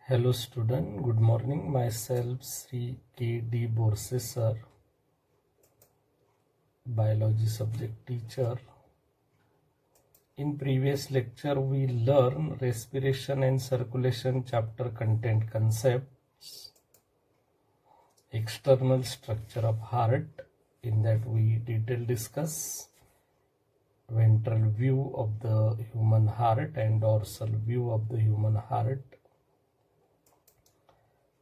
Hello student, good morning. Myself Sri K.D. Borse sir, biology subject teacher. In previous lecture we learned respiration and circulation chapter content concepts, external structure of heart. In that we detail discuss ventral view of the human heart and dorsal view of the human heart.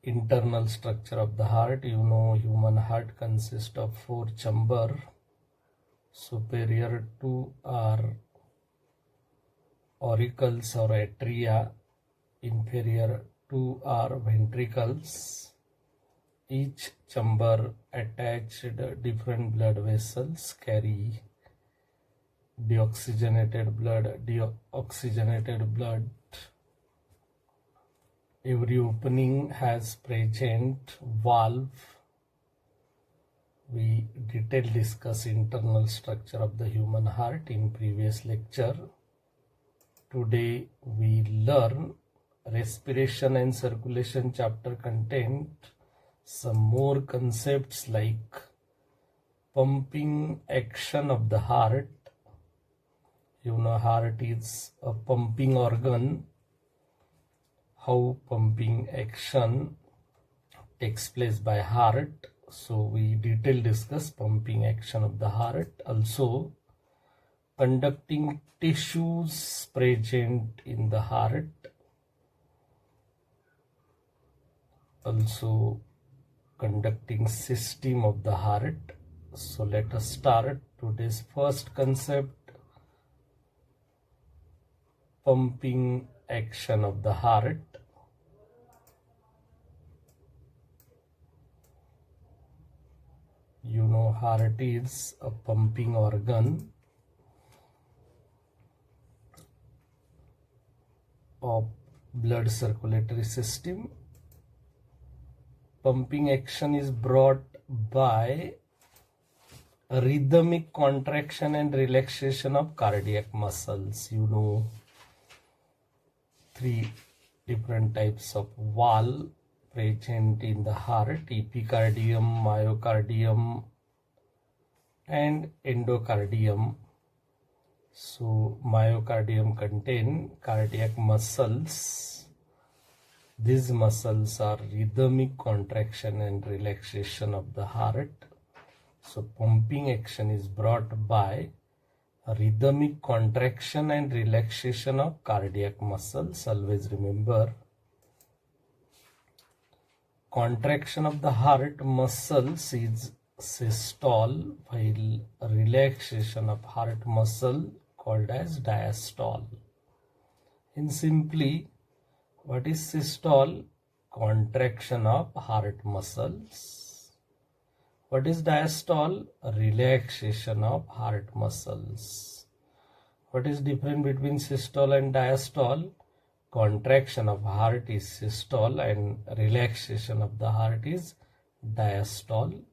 Internal structure of the heart, human heart consists of 4 chambers. Superior to are auricles or atria, inferior to are ventricles. Each chamber attached different blood vessels carry deoxygenated blood. Every opening has present valve. We detail discuss internal structure of the human heart in previous lecture. Today we learn respiration and circulation chapter content some more concepts like pumping action of the heart. Heart is a pumping organ. How pumping action takes place by heart. So we detail discuss pumping action of the heart. Also conducting tissues present in the heart. Also conducting system of the heart. So let us start today's first concept, pumping action of the heart. Heart is a pumping organ of blood circulatory system. Pumping action is brought by rhythmic contraction and relaxation of cardiac muscles. 3 different types of valve present in the heart: epicardium, myocardium and endocardium. So myocardium contain cardiac muscles. These muscles are rhythmic contraction and relaxation of the heart. So pumping action is brought by rhythmic contraction and relaxation of cardiac muscles. Always remember, contraction of the heart muscles is systole, while relaxation of heart muscle called as diastole. In simply, what is systole? Contraction of heart muscles. What is diastole? Relaxation of heart muscles. What is difference between systole and diastole? Contraction of heart is systole and relaxation of the heart is diastole.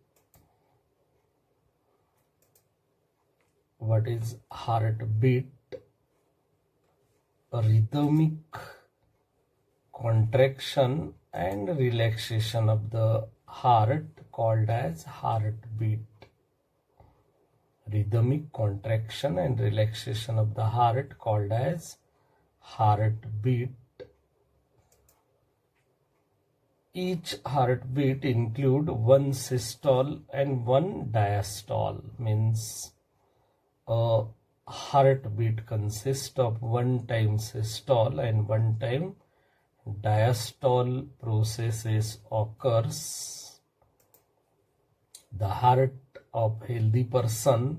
What is heartbeat? Rhythmic contraction and relaxation of the heart called as heartbeat. Rhythmic contraction and relaxation of the heart called as heartbeat. Each heartbeat include one systole and one diastole. Means a heartbeat consists of one time systole and one time diastole processes occurs. The heart of healthy person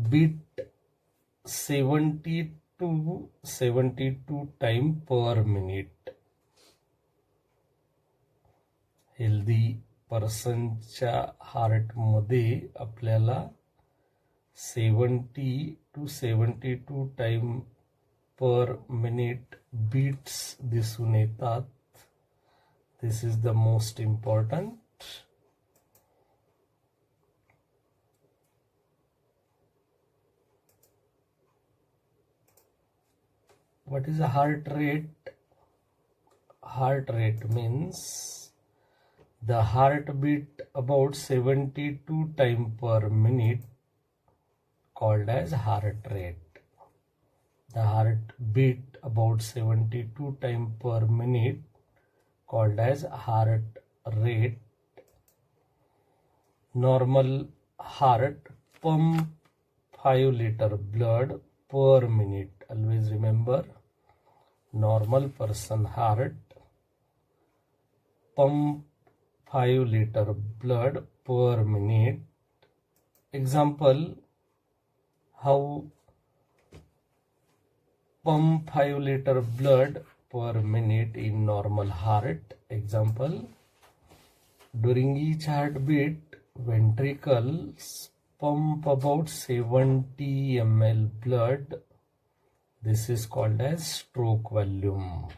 beat 70 to 72 times per minute. Healthy पर्सनच्या हार्टमध्ये आपल्याला 70 to 72 time per minute beats दिसून येतात. This is the most important. What is a heart rate? Heart rate means the heartbeat about 72 times per minute, called as heart rate. The heart beat about 72 times per minute, called as heart rate. Normal heart pump 5 liter blood per minute. Always remember, normal person heart pump 5 liter blood per minute. Example, how pump 5 liter blood per minute in normal heart. Example, during each heartbeat, ventricles pump about 70 ml blood. This is called as stroke volume.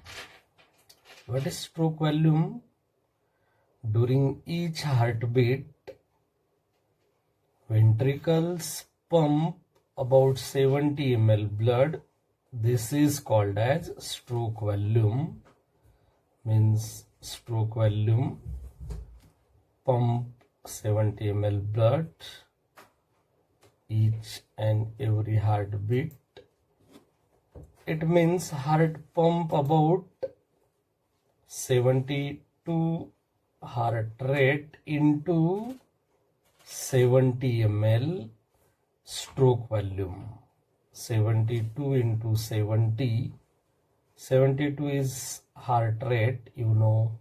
What is stroke volume? During each heartbeat, ventricles pump about 70 ml blood. This is called as stroke volume. Means stroke volume, pump 70 ml blood each and every heartbeat. It means heart pump about 72 heart rate into 70 ml stroke volume. 72 into 70. 72 is heart rate, you know,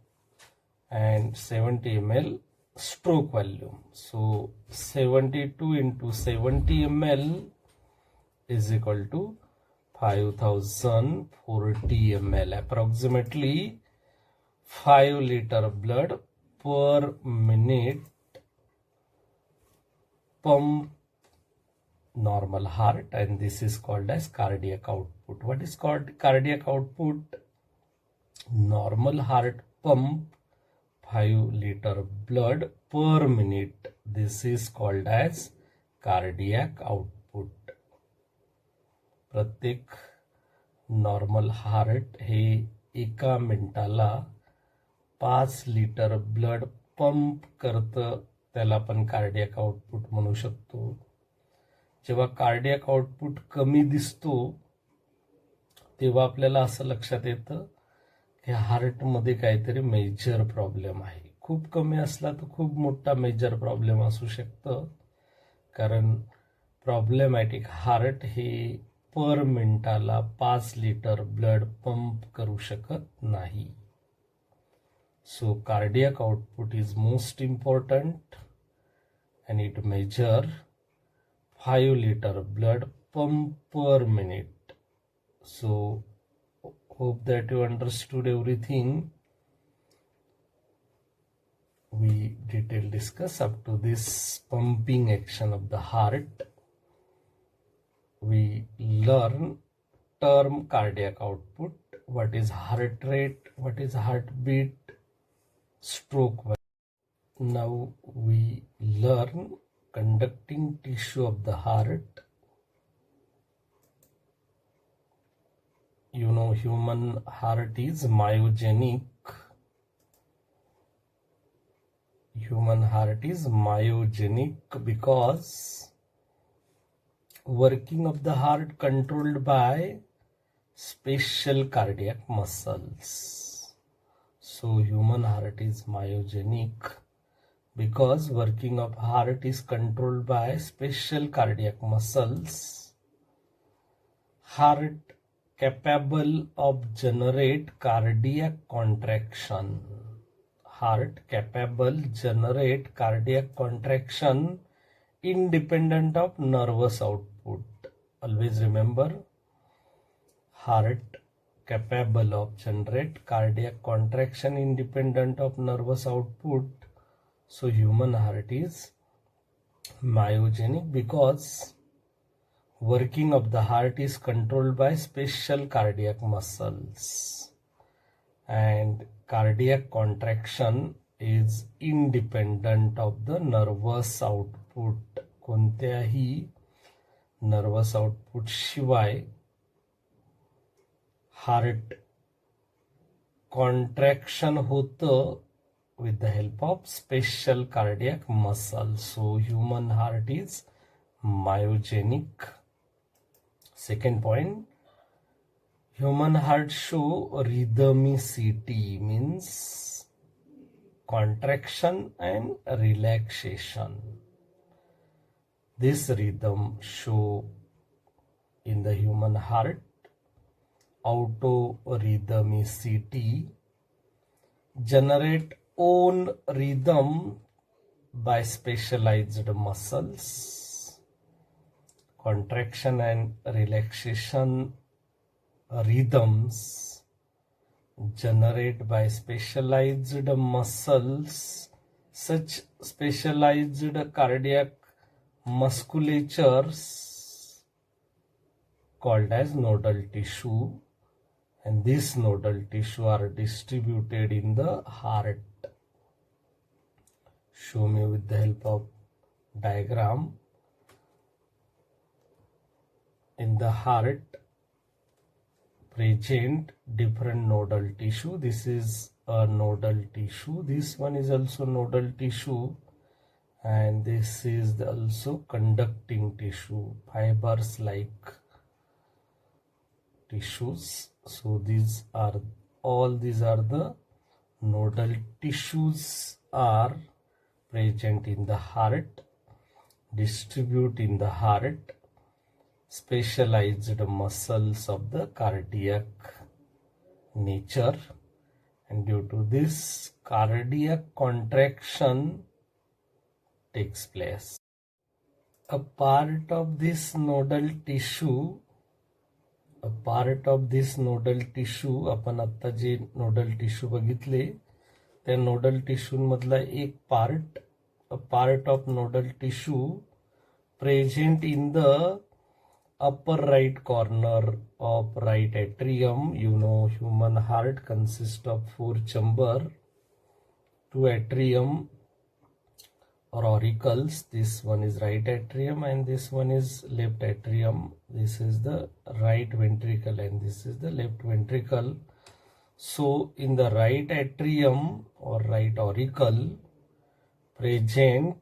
and 70 ml stroke volume. So 72 into 70 ml is equal to 5040 ml, approximately 5 liter blood per minute pump normal heart, and this is called as cardiac output. What is called cardiac output? Normal heart pump 5 liter blood per minute. This is called as cardiac output. प्रत्येक normal heart हे एका मिनिटाला 5 litre blood pump करतं, त्याला आपण cardiac output म्हणू शकतो. जेव्हा cardiac output कमी दिसतो तेव्हा आपल्याला असं लक्षात येतं की हार्टमध्ये काहीतरी मेजर प्रॉब्लेम आहे. खूप कमी असला तर खूप मोठा मेजर प्रॉब्लेम असू शकतं, कारण प्रॉब्लेमॅटिक हार्ट हे पर मिनिटाला 5 लिटर ब्लड पंप करू शकत नाही. So cardiac output is most important and it measure 5 liter blood pump per minute. So hope that you understood everything. We detail discuss up to this pumping action of the heart. We learn term cardiac output, what is heart rate, what is heartbeat, stroke. Now we learn conducting tissue of the heart. You know, human heart is myogenic. Human heart is myogenic because working of the heart controlled by special cardiac muscles. So human heart is myogenic because working of heart is controlled by special cardiac muscles. Heart capable of generate cardiac contraction. Heart capable generate cardiac contraction independent of nervous output. Always remember, heart capable of generate cardiac contraction independent of nervous output. So human heart is myogenic because working of the heart is controlled by special cardiac muscles, and cardiac contraction is independent of the nervous output. कोणत्याही nervous output शिवाय heart contraction होतं with the help of special cardiac muscle. So human heart is myogenic. Second point, human heart show rhythmicity, means contraction and relaxation. This rhythm show in the human heart autorhythmicity, generate own rhythm by specialized muscles. Contraction and relaxation rhythms generate by specialized muscles. Such specialized cardiac musculatures called as nodal tissue, and these nodal tissue are distributed in the heart. Show me with the help of diagram. In the heart present different nodal tissue. This is a nodal tissue. This one is also nodal tissue, and this is also conducting tissue, fibers like tissues. So these are the nodal tissues are present in the heart, distribute in the heart specialized muscles of the cardiac nature, and due to this cardiac contraction takes place. A part of this nodal tissue आपण आता जे nodal tissue बघितले त्या nodal tissue मधला एक part of nodal tissue present in the upper right corner of right atrium. You know, human heart consists of 4 chamber, 2 atrium or auricles. This one is right atrium and this one is left atrium. This is the right ventricle and this is the left ventricle. So in the right atrium or right auricle present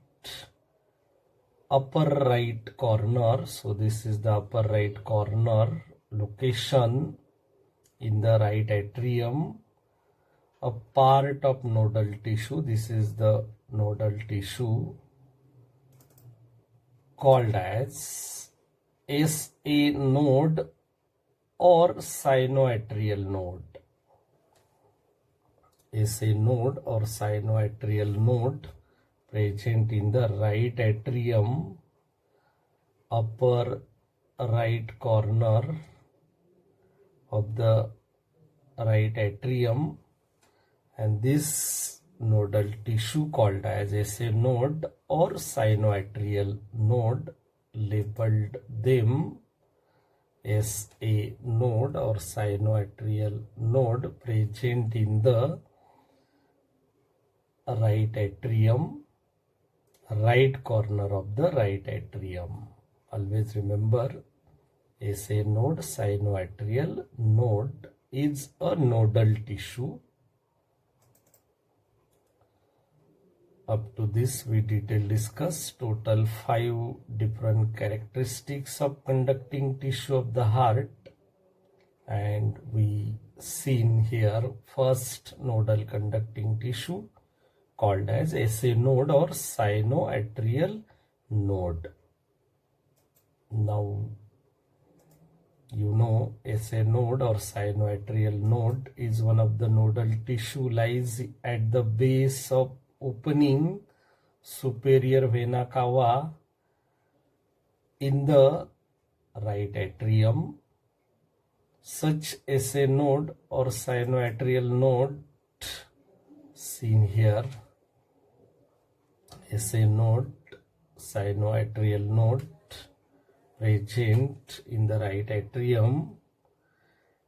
upper right corner. So this is the upper right corner location in the right atrium, a part of nodal tissue. This is the nodal tissue called as SA node or sinoatrial node. SA node or sinoatrial node present in the right atrium, upper right corner of the right atrium, and this nodal tissue called as SA node or sinoatrial node, labeled them SA node or sinoatrial node present in the right atrium, right corner of the right atrium. Always remember, SA node, sinoatrial node is a nodal tissue. Up to this we detail discuss total 5 different characteristics of conducting tissue of the heart, and we seen here first nodal conducting tissue called as SA node or sinoatrial node. Now you know SA node or sinoatrial node is one of the nodal tissue lies at the base of opening superior vena cava in the right atrium. Such SA node or sinoatrial node seen here, SA node, sinoatrial node present in the right atrium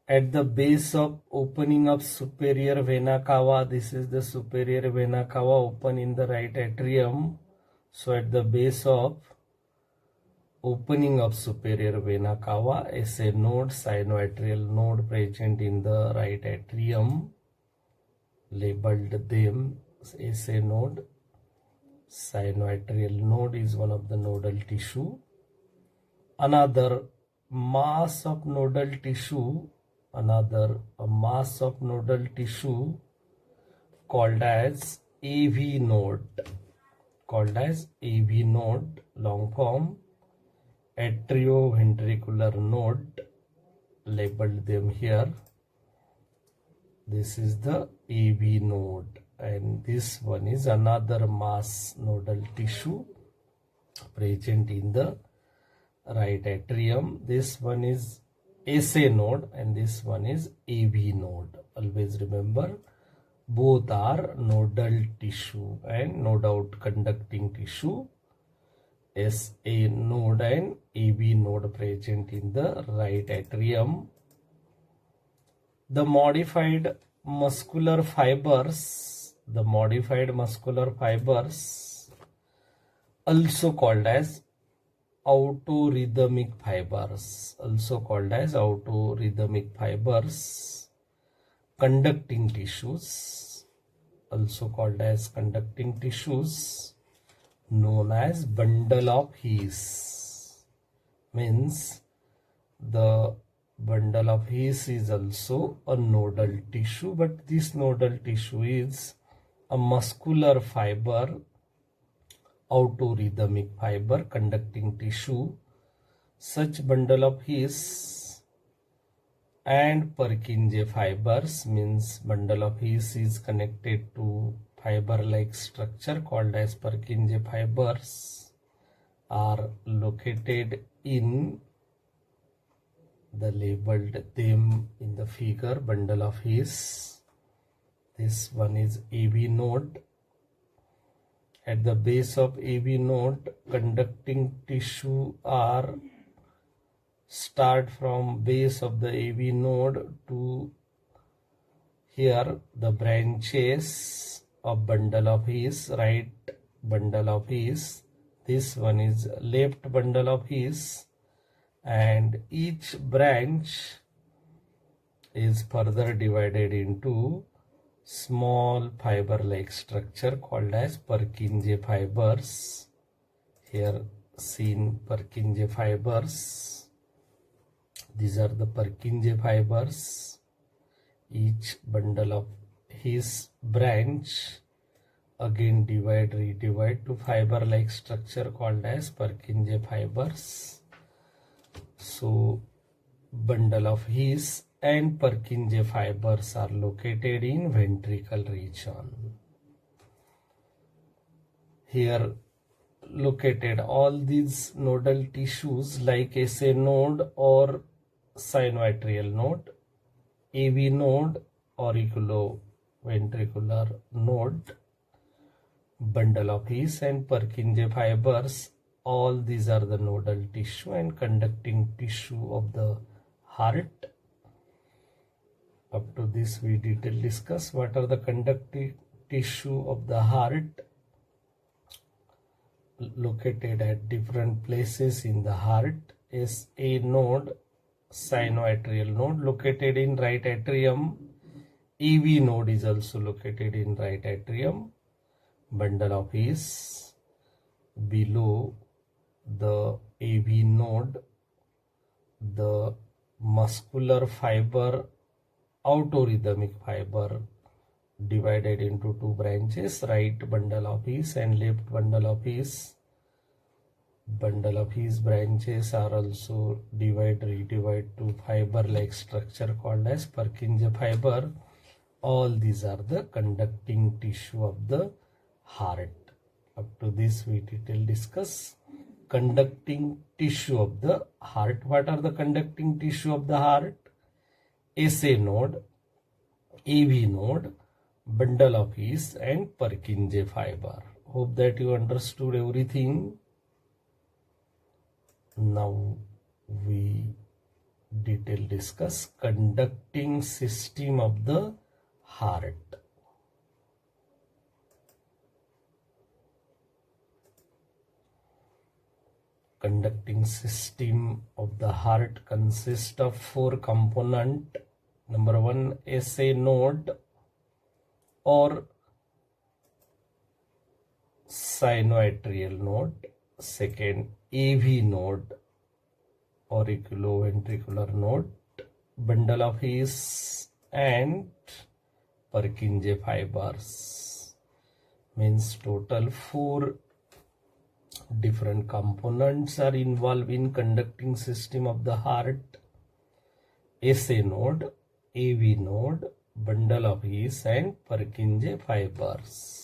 at the base of opening of superior vena cava. This is the superior vena cava open in the right atrium. So at the base of opening of superior vena cava, SA node, sinoatrial node present in the right atrium, labeled them SA node. Sinoatrial node is one of the nodal tissue. Another mass of nodal tissue, called as AV node, long form, atrioventricular node, labeled them here. This is the AV node, and this one is another mass nodal tissue present in the right atrium. This one is SA node and this one is AV node. Always remember, both are nodal tissue and no doubt conducting tissue. SA node and AV node present in the right atrium. The modified muscular fibers, also called as autorhythmic fibers, conducting tissues, known as bundle of His. Means the bundle of His is also a nodal tissue, but this nodal tissue is a muscular fiber, autorhythmic fiber, conducting tissue. Such bundle of His and Purkinje fibers, means bundle of His is connected to fiber-like structure called as Purkinje fibers, are located in the labeled them in the figure, bundle of His. This one is AV node. At the base of AV node, conducting tissue are start from base of the AV node to here, the branches of bundle of His, right bundle of His. This one is left bundle of His, and each branch is further divided into small fiber-like structure called as Purkinje fibers. Here seen Purkinje fibers. These are the Purkinje fibers. Each bundle of His branch again redivide to fiber-like structure called as Purkinje fibers. So bundle of His and Purkinje fibers are located in ventricle region. Here located all these nodal tissues like SA node or sinoatrial node, AV node, auriculoventricular node, bundle of His and Purkinje fibers. All these are the nodal tissue and conducting tissue of the heart. Up to this we detail discuss what are the conducting tissue of the heart located at different places in the heart. SA node, sinoatrial node, located in right atrium. AV node is also located in right atrium. Bundle of His below the AV node, the muscular fiber, autorhythmic fiber, divided into two branches, right bundle of His and left bundle of His. Bundle of His branches are also redivide to fiber-like structure called as Purkinje fiber. All these are the conducting tissue of the heart. Up to this we detail discuss conducting tissue of the heart. What are the conducting tissue of the heart? SA node, AV node, bundle of His and Purkinje fiber. Hope that you understood everything. Now we detail discuss conducting system of the heart. conducting system of the heart consists of four components. Number one, SA node or sinoatrial node. Second, AV node, auriculoventricular node, bundle of His, and Purkinje fibers. Means total four different components are involved in conducting system of the heart: SA node, AV node, bundle of His, and Purkinje fibers.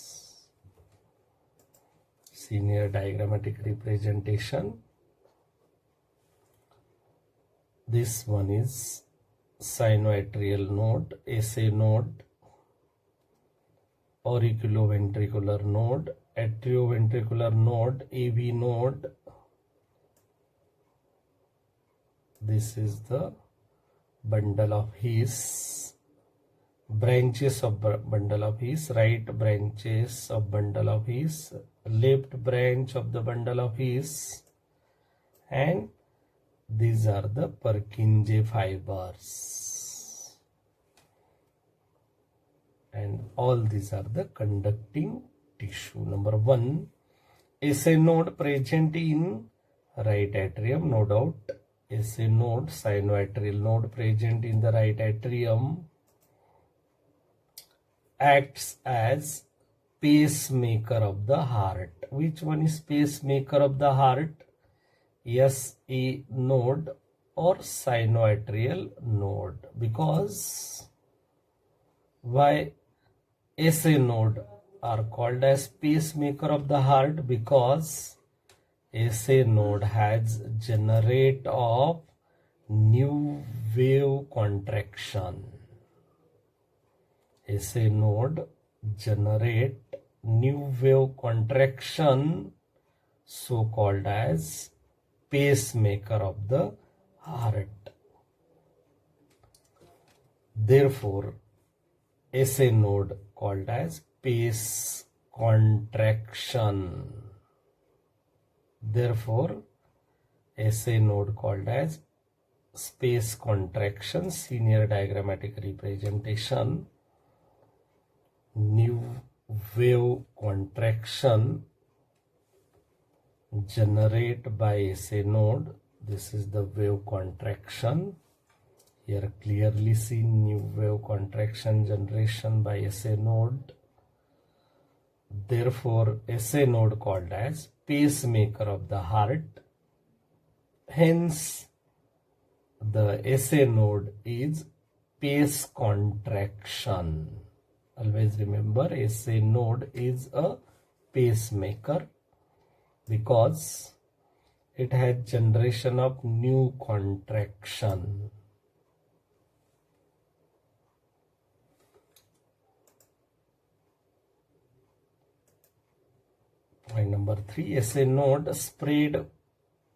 Linear diagrammatic representation. This one is sinoatrial node, SA node, auriculoventricular node, atrioventricular node, AV node. This is the bundle of His, branches of bundle of His, right branches of bundle of His, left branch of the bundle of His, and these are the Purkinje fibers, and all these are the conducting tissue. Number one, SA node present in right atrium, no doubt. SA node, sinoatrial node present in the right atrium, acts as pacemaker of the heart. Which one is pacemaker of the heart? SA node or sinoatrial node. Because why SA node are called as pacemaker of the heart? Because SA node has generate of new wave contraction. SA node generate new wave contraction, so called as pacemaker of the heart. Therefore, SA node called as pace contraction. Therefore, SA node called as space contraction. Linear diagrammatic representation. New wave contraction generate by SA node. This is the wave contraction. Here clearly seen new wave contraction generation by SA node. Therefore, SA node called as pacemaker of the heart. Hence, the SA node is pace contraction. Always remember, SA node is a pacemaker because it has generation of new contraction. Point number 3, SA node spread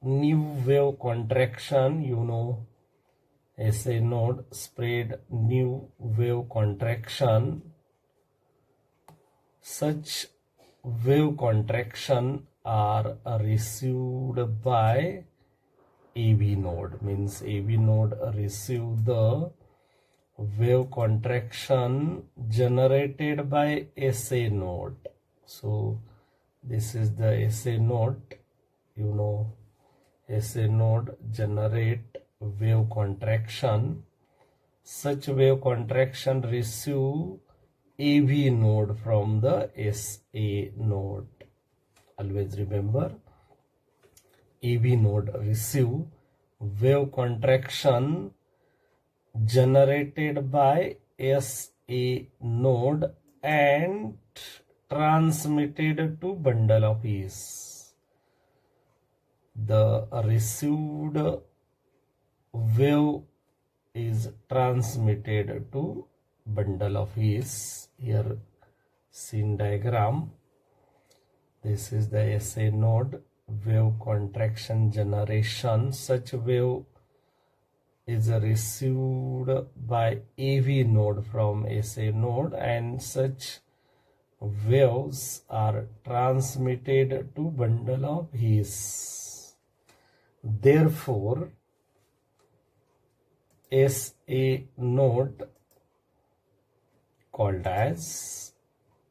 new wave contraction. You know, SA node spread new wave contraction. Such wave contraction are received by AV node. Means AV node receive the wave contraction generated by SA node. So this is the SA node. You know, SA node generate wave contraction. Such wave contraction receive AV node from the SA node. Always remember, AV node receive wave contraction generated by SA node and transmitted to bundle of His. The received wave is transmitted to bundle of His. Here seen diagram. This is the SA node wave contraction generation. Such wave is received by AV node from SA node, and such waves are transmitted to bundle of His. Therefore, SA node called as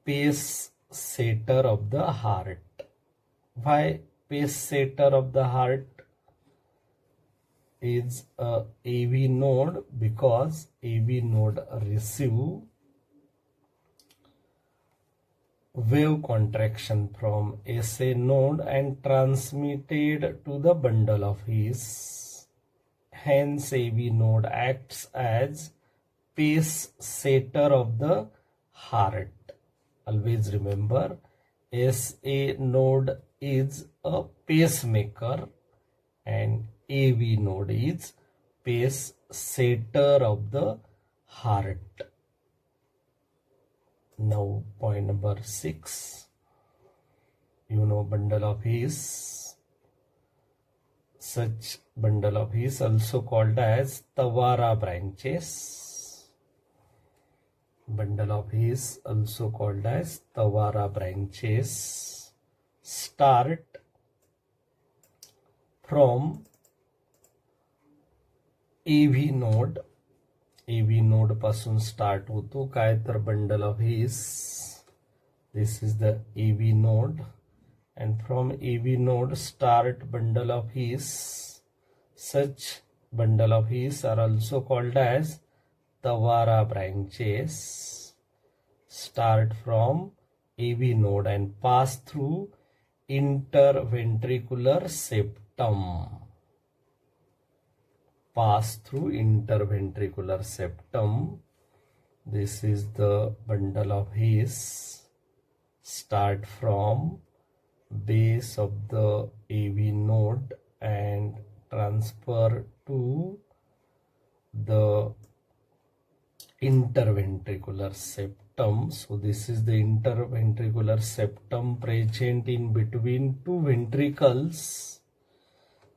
pace setter of the heart. Why pace setter of the heart is a AV node? Because AV node receive wave contraction from SA node and transmitted to the bundle of His. Hence, AV node acts as pace setter of the heart. Always remember, SA node is a pacemaker and AV node is pace setter of the heart. Now point number 6, bundle of His. Such bundle of His also called as Tawara branches. Bundle of His also called as Tawara branches start from AV node. AV node पासून start होतो काय तर bundle of his. This is the AV node, and from AV node start bundle of His. Such bundle of His are also called as Tawara branches. Start from AV node and pass through interventricular septum. Pass through interventricular septum. This is the bundle of His. Start from base of the AV node and transfer to the interventricular septum. So this is the interventricular septum present in between two ventricles,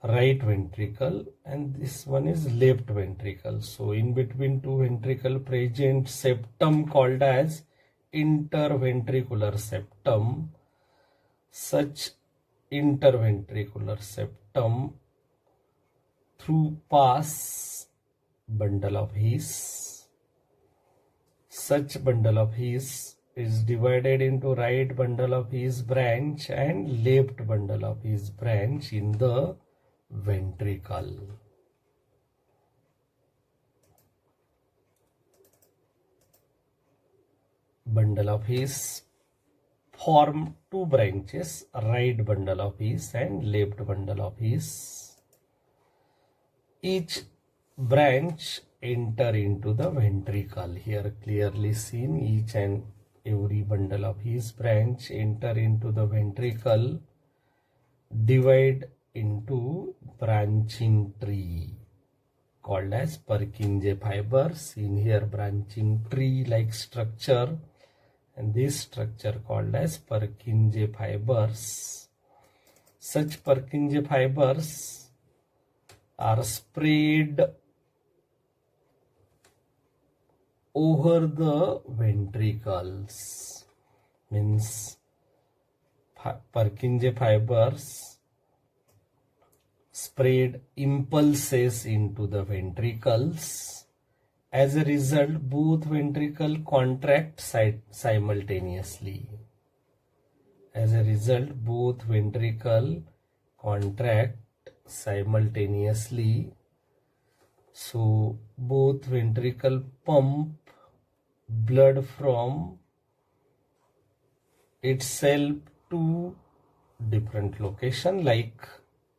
right ventricle, and this one is left ventricle. So in between two ventricle present septum called as interventricular septum. Such interventricular septum through pass bundle of His. Such bundle of His is divided into right bundle of His branch and left bundle of His branch in the ventricle. Bundle of His form two branches, right bundle of His and left bundle of His. Each branch enter into the ventricle. Here clearly seen, each and every bundle of His branch enter into the ventricle, divide into branching tree called as Purkinje fibers. In here branching tree like structure, and this structure called as Purkinje fibers. Such Purkinje fibers are spread over the ventricles. Means Purkinje fibers spread impulses into the ventricles. As a result, both ventricle contract simultaneously. As a result, both ventricle contract simultaneously. So both ventricle pump blood from itself to different location, like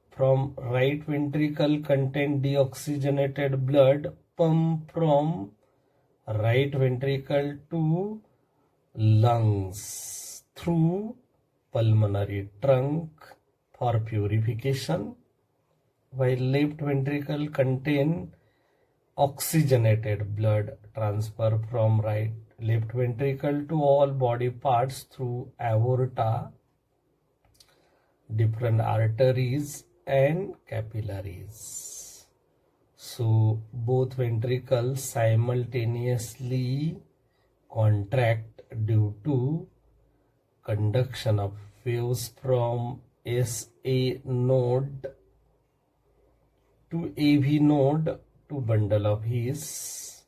from right ventricle contain deoxygenated blood, pump from right ventricle to lungs through pulmonary trunk for purification, while left ventricle contain oxygenated blood transfer from left ventricle to all body parts through aorta, different arteries and capillaries. So both ventricles simultaneously contract due to conduction of waves from SA node to AV node to bundle of His,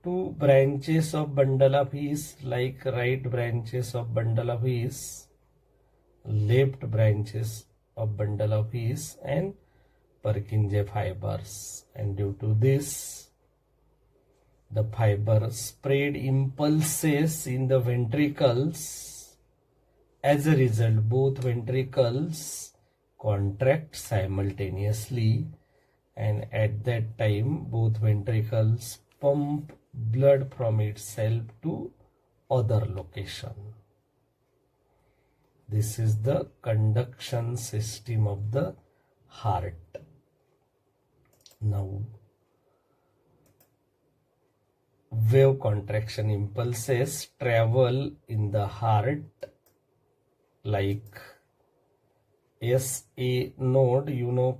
to branches of bundle of His, like right branches of bundle of His, left branches of bundle of His, and Purkinje fibers. And due to this, the fiber spread impulses in the ventricles. As a result, both ventricles contract simultaneously, and at that time both ventricles pump blood from itself to other location. This is the conduction system of the heart. Now, wave contraction impulses travel in the heart like SA node,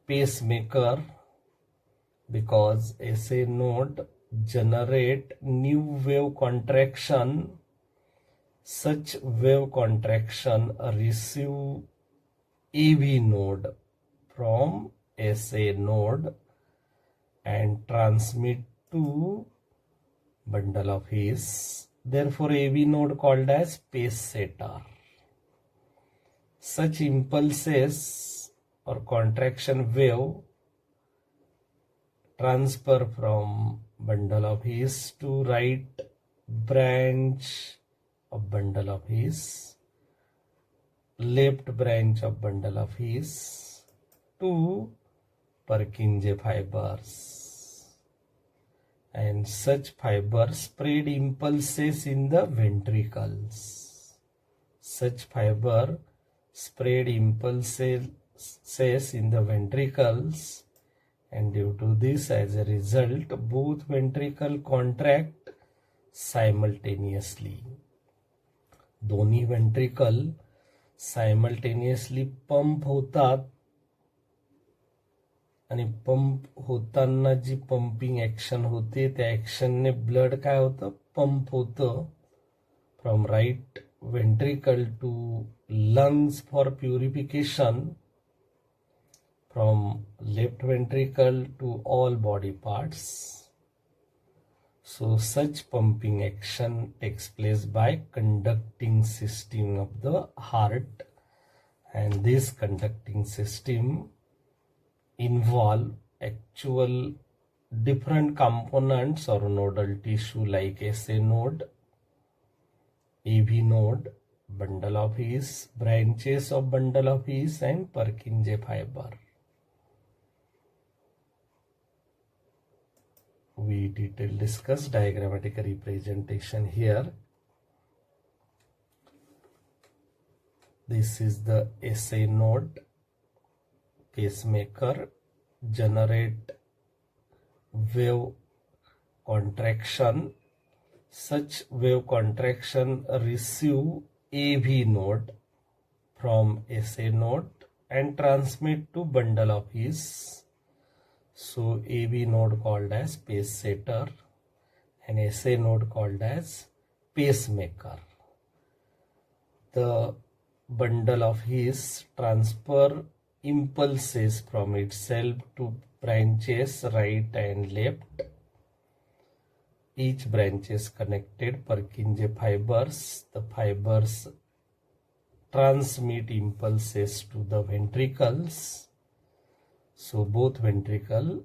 pacemaker, because SA node generate new wave contraction. Such wave contraction receive AV node from SA node and transmit to bundle of His. Therefore, AV node called as pace setter. Such impulses or contraction wave transfer from bundle of His to right branch of bundle of His, left branch of bundle of His, to Purkinje fibers. And such fibers spread impulses in the ventricles. Such fiber spread impulses in the ventricles, and due to this, as a result, both ventricle contract simultaneously. दोन्ही ventricle simultaneously pump होतात, आणि pump होताना जी pumping action होते त्या ऍक्शनने blood काय होतं, pump होतं from right ventricle to lungs for purification, from left ventricle to all body parts. So such pumping action takes place by conducting system of the heart, and this conducting system involve actual different components or nodal tissue like SA node, AV node, bundle of His, branches of bundle of His, and Purkinje fiber. We detail discuss diagrammatic representation here. This is the SA node, pacemaker, generate wave contraction. Such wave contraction receive AV node from SA node and transmit to bundle of His. So AV node called as pace setter and SA node called as pacemaker. The bundle of His transfer impulses from itself to branches right and left. Each branch is connected Purkinje fibers. The fibers transmit impulses to the ventricles. So both ventricle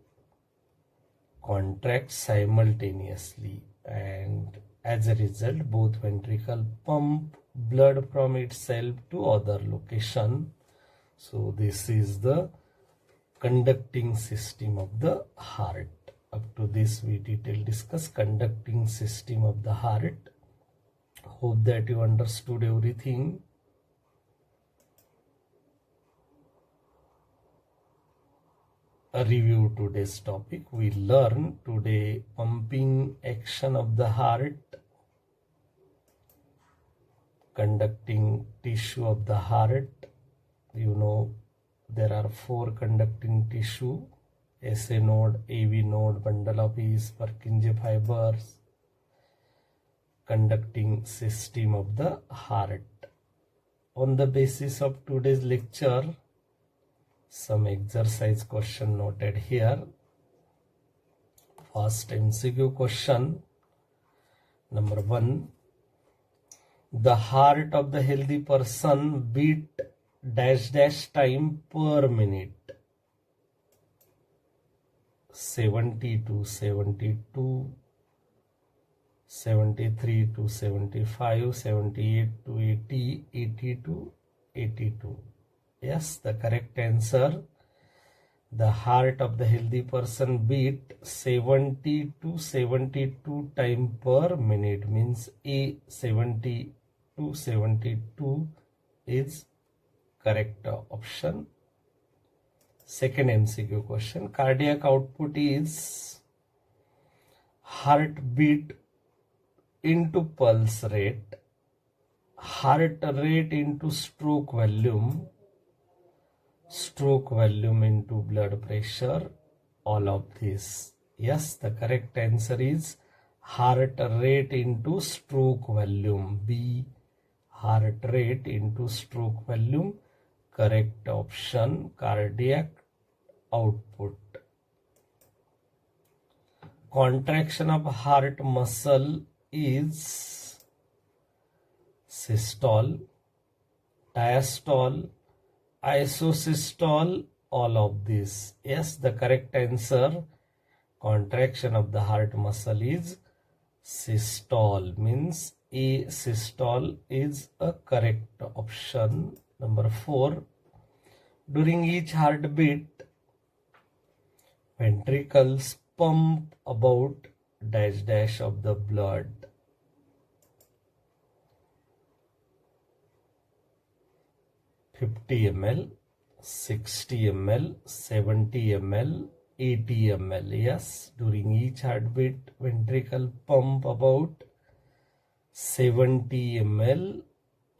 contract simultaneously, and as a result both ventricle pump blood from itself to other location. So this is the conducting system of the heart. Up to this we detail discuss conducting system of the heart. Hope that you understood everything. A review today's topic. We learn today pumping action of the heart, conducting tissue of the heart. You know there are 4 conducting tissue: SA node, AV node, bundle of His, Purkinje fibers. Conducting system of the heart. On the basis of today's lecture, Some exercise question noted here. First MCQ question. Number 1. The heart of the healthy person beat dash dash time per minute. 70 to 72, 73 to 75, 78 to 80, 80 to 82. Yes, the correct answer. The heart of the healthy person beat 70 to 72 time per minute, means A 70 to 72 is correct option. Second MCQ question. Cardiac output is heartbeat into pulse rate, heart rate into stroke volume into blood pressure, all of this. Yes, the correct answer is heart rate into stroke volume. B, heart rate into stroke volume. Correct option, cardiac output. Contraction of heart muscle is systole, diastole, isosystole, all of this. Yes, the correct answer, contraction of the heart muscle is systole, means A systole is a correct option. Number 4. During each heartbeat, ventricles pump about dash dash of the blood. 50 ml, 60 ml, 70 ml, 80 ml. Yes, during each heartbeat, ventricle pump about 70 ml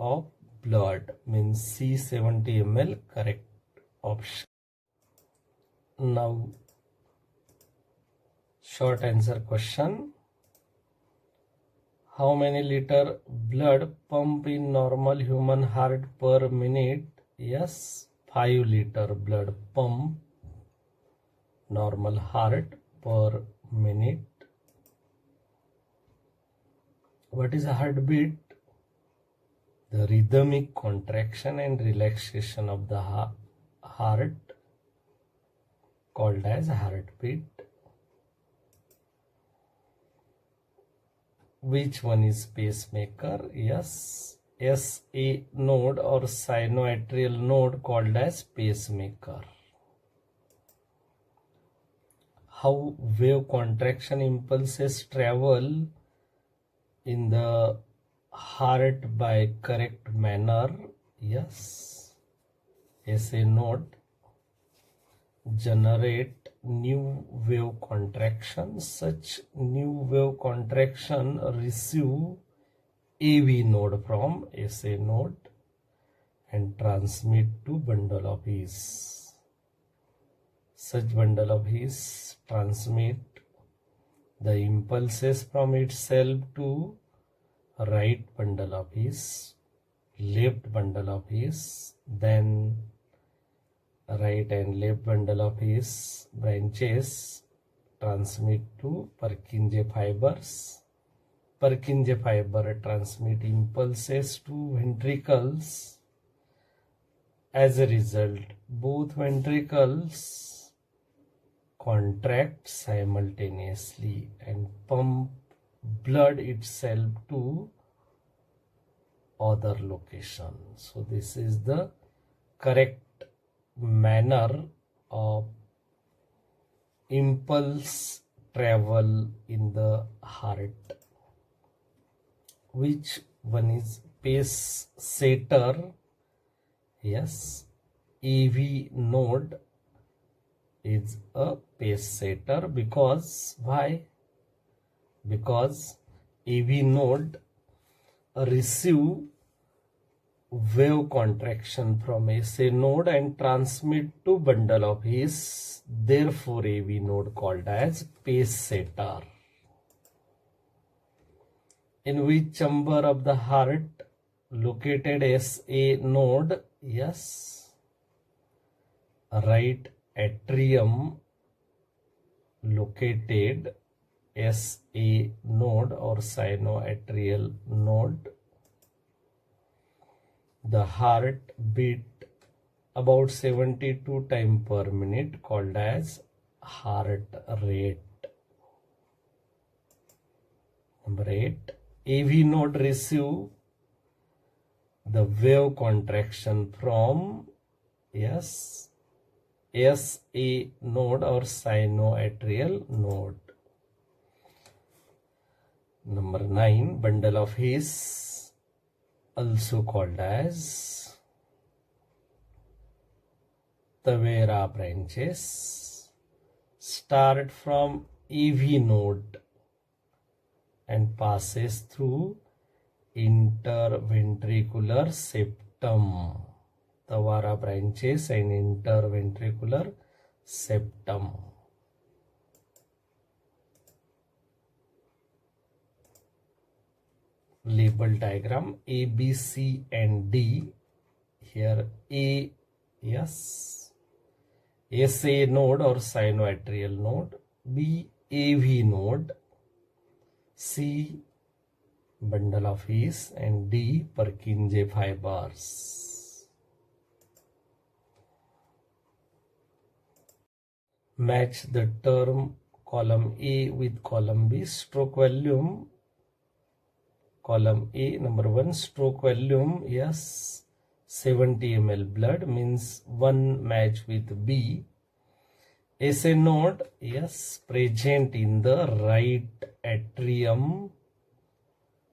of blood, means C 70 ml, correct option. Now, short answer question. How many liter blood pump in normal human heart per minute? Yes, 5 liter blood pump normal heart per minute. What is a heartbeat? The rhythmic contraction and relaxation of the heart, called as heartbeat. Which one is pacemaker? Yes, SA node or sinoatrial node, called as pacemaker. How wave contraction impulses travel in the heart by correct manner? Yes, SA node generate new wave contraction. Such new wave contraction receive AV node from SA node and transmit to bundle of His. Such bundle of His transmit the impulses from itself to right bundle of His, left bundle of His, then right and left bundle of His branches transmit to Purkinje fibers. Purkinje fiber transmit impulses to ventricles. As a result, both ventricles contract simultaneously and pump blood itself to other location. So this is the correct manner of impulse travel in the heart. Which one is pace setter? Yes, AV node is a pace setter. Because why? Because AV node receive wave contraction from SA node and transmit to bundle of His. Therefore, AV node called as pace setter. In which chamber of the heart located SA node? Yes, right atrium located SA node or sinoatrial node. The heart beat about 72 times per minute, called as heart rate. Number 8, AV node receive the wave contraction from SA node or sinoatrial node. Number 9, bundle of His, also called as Tavera branches, start from AV node and passes through interventricular septum. Tavera branches and interventricular septum. Label diagram A, B, C and D. Here A, SA node or sinoatrial node, B, AV node, C, bundle of His and D, Purkinje fibers. Match the term column A with column B. Stroke volume, column A, number 1, stroke volume, 70 ml blood, means 1 match with B. SA node, present in the right atrium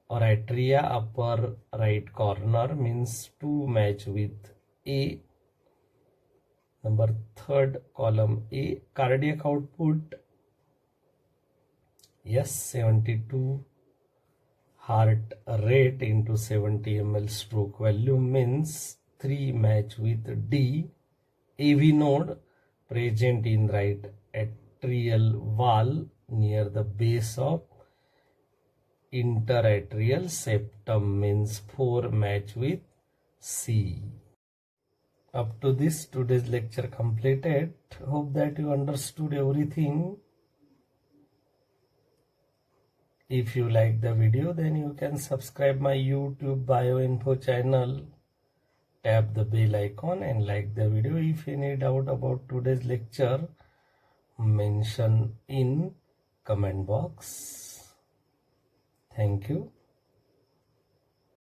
or atria upper right corner, means 2 match with A. Number 3rd, column A, cardiac output, 72 heart rate into 70 ml stroke volume, means 3 match with D. AV node present in right atrial wall near the base of interatrial septum, means 4 match with C. Up to this, today's lecture completed. Hope that you understood everything. If you like the video, then you can subscribe my YouTube bioinfo channel. Tap the bell icon and like the video. If any doubt about today's lecture, mention in comment box. Thank you.